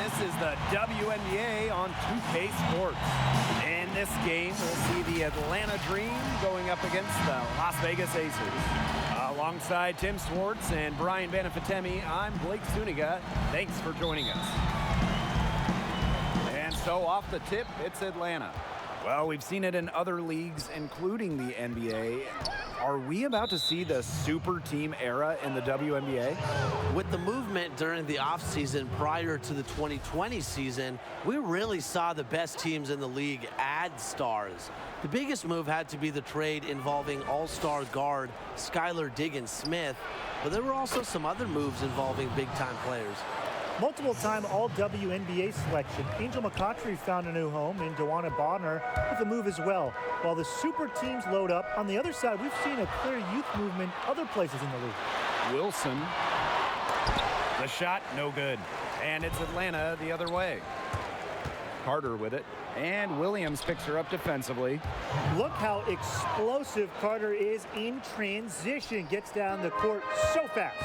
This is the WNBA on 2K Sports. In this game, we'll see the Atlanta Dream going up against the Las Vegas Aces. Alongside Tim Swartz and Brian Banafitemi, I'm Blake Zuniga. Thanks for joining us. And so off the tip, it's Atlanta. Well, we've seen it in other leagues, including the NBA. Are we about to see the super team era in the WNBA? With the movement during the offseason prior to the 2020 season, we really saw the best teams in the league add stars. The biggest move had to be the trade involving all-star guard Skylar Diggins-Smith, but there were also some other moves involving big-time players. Multiple-time All-WNBA selection, Angel McCoughtry found a new home in DeWanna Bonner with a move as well. While the super teams load up, on the other side, we've seen a clear youth movement other places in the league. Wilson. The shot, no good. And it's Atlanta the other way. Carter with it. And Williams picks her up defensively. Look how explosive Carter is in transition. Gets down the court so fast.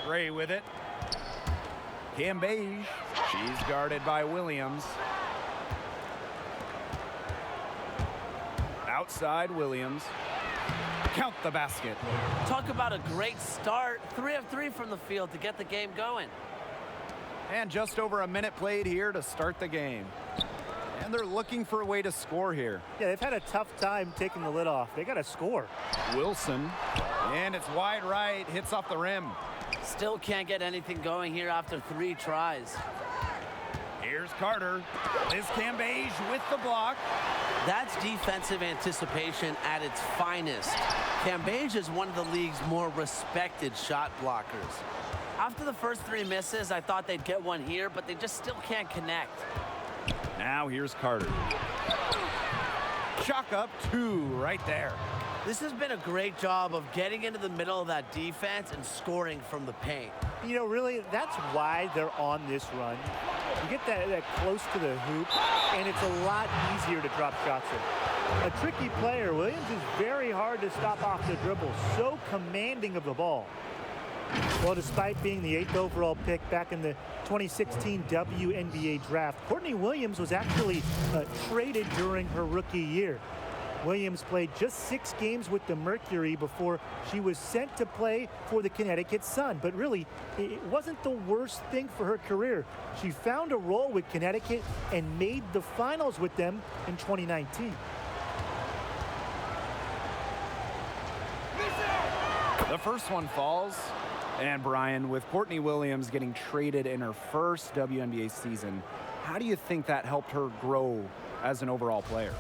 Gray with it. Cam Beige. She's guarded by Williams. Outside Williams. Count the basket. Talk about a great start. 3 of 3 from the field to get the game going. And just over a minute played here to start the game. And they're looking for a way to score here. Yeah, they've had a tough time taking the lid off. They got to score. Wilson. And it's wide right. Hits off the rim. Still can't get anything going here after 3 tries. Here's Carter. Is Cam Beige with the block. That's defensive anticipation at its finest. Cam Beige is one of the league's more respected shot blockers. After the first 3 misses, I thought they'd get one here, but they just still can't connect. Now here's Carter. Chalk up 2 right there. This has been a great job of getting into the middle of that defense and scoring from the paint. You know, really, that's why they're on this run. You get that close to the hoop, and it's a lot easier to drop shots in. A tricky player, Williams is very hard to stop off the dribble, so commanding of the ball. Well, despite being the 8th overall pick back in the 2016 WNBA draft, Courtney Williams was actually traded during her rookie year. Williams played just 6 games with the Mercury before she was sent to play for the Connecticut Sun. But really, it wasn't the worst thing for her career. She found a role with Connecticut and made the finals with them in 2019. The first one falls. And Brian, with Courtney Williams getting traded in her first WNBA season, how do you think that helped her grow as an overall player?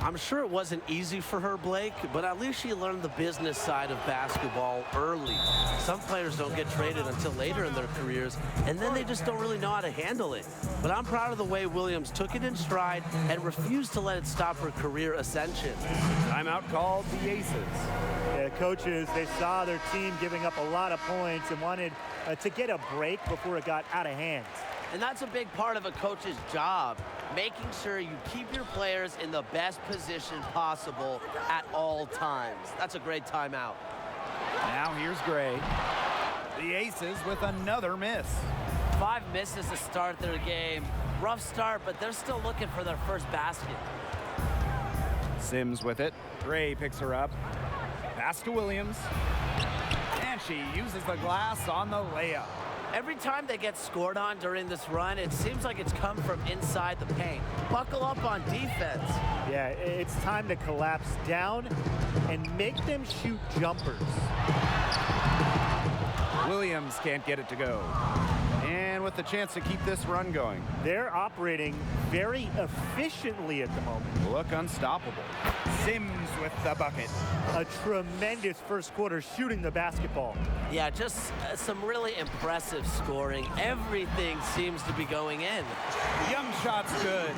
I'm sure it wasn't easy for her, Blake, but at least she learned the business side of basketball early. Some players don't get traded until later in their careers, and then they just don't really know how to handle it. But I'm proud of the way Williams took it in stride and refused to let it stop her career ascension. Timeout called the Aces. Yeah, coaches, they saw their team giving up a lot of points and wanted to get a break before it got out of hand. And that's a big part of a coach's job, making sure you keep your players in the best position possible at all times. That's a great timeout. Now here's Gray. The Aces with another miss. 5 misses to start their game. Rough start, but they're still looking for their first basket. Sims with it. Gray picks her up. Pass to Williams. And she uses the glass on the layup. Every time they get scored on during this run, it seems like it's come from inside the paint. Buckle up on defense. Yeah, it's time to collapse down and make them shoot jumpers. Williams can't get it to go. And with the chance to keep this run going. They're operating very efficiently at the moment. Look unstoppable. Sims with the bucket. A tremendous first quarter shooting the basketball. Yeah, just some really impressive scoring. Everything seems to be going in. Young shot's good.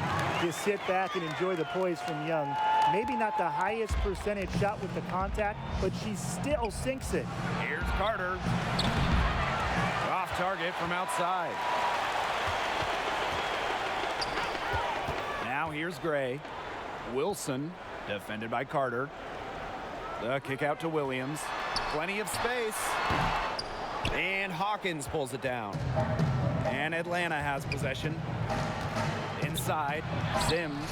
Just sit back and enjoy the poise from Young. Maybe not the highest percentage shot with the contact, but she still sinks it. Here's Carter. Off target from outside. Now here's Gray. Wilson, defended by Carter. The kick out to Williams. Plenty of space. And Hawkins pulls it down. And Atlanta has possession. Inside, Sims.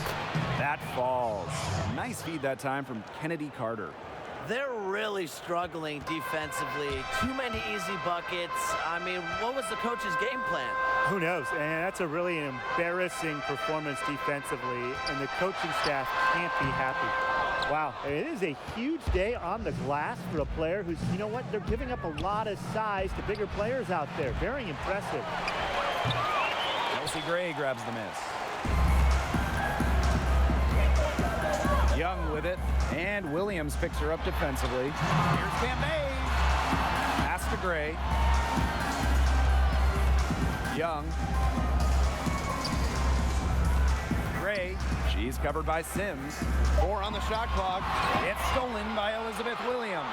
That falls. Nice feed that time from Kennedy Carter. They're really struggling defensively. Too many easy buckets. I mean, what was the coach's game plan? Who knows? And that's a really embarrassing performance defensively, and the coaching staff can't be happy. Wow, it is a huge day on the glass for a player who's, you know what, they're giving up a lot of size to bigger players out there. Very impressive. Kelsey Gray grabs the miss. Young with it, and Williams picks her up defensively. Here's Cambay. Pass to Gray. Young. Gray, she's covered by Sims. 4 on the shot clock. It's stolen by Elizabeth Williams.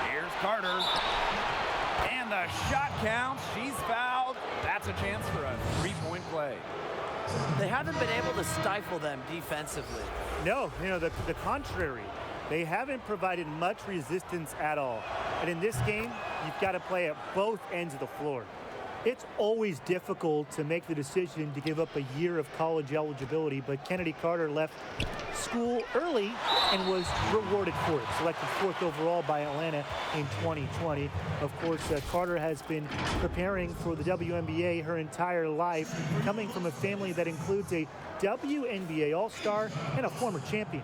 Here's Carter. And the shot count, she's fouled. That's a chance for a 3-point play. They haven't been able to stifle them defensively. No, you know, the contrary. They haven't provided much resistance at all. And in this game, you've got to play at both ends of the floor. It's always difficult to make the decision to give up a year of college eligibility, but Kennedy Carter left school early and was rewarded for it. Selected 4th overall by Atlanta in 2020. Of course, Carter has been preparing for the WNBA her entire life, coming from a family that includes a WNBA All-Star and a former champion.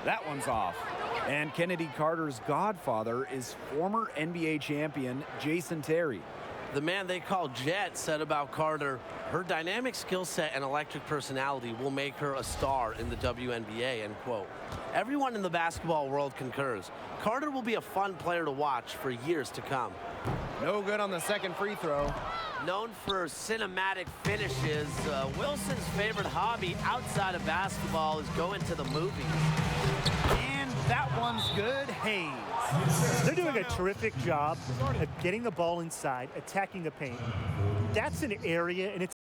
That one's off. And Kennedy Carter's godfather is former NBA champion Jason Terry. The man they call Jet said about Carter, her dynamic skill set and electric personality will make her a star in the WNBA, end quote. Everyone in the basketball world concurs. Carter will be a fun player to watch for years to come. No good on the second free throw. Known for cinematic finishes, Wilson's favorite hobby outside of basketball is going to the movies. And that one's good. Hayes. They're doing a terrific job of getting the ball inside, attacking the paint. That's an area, and it's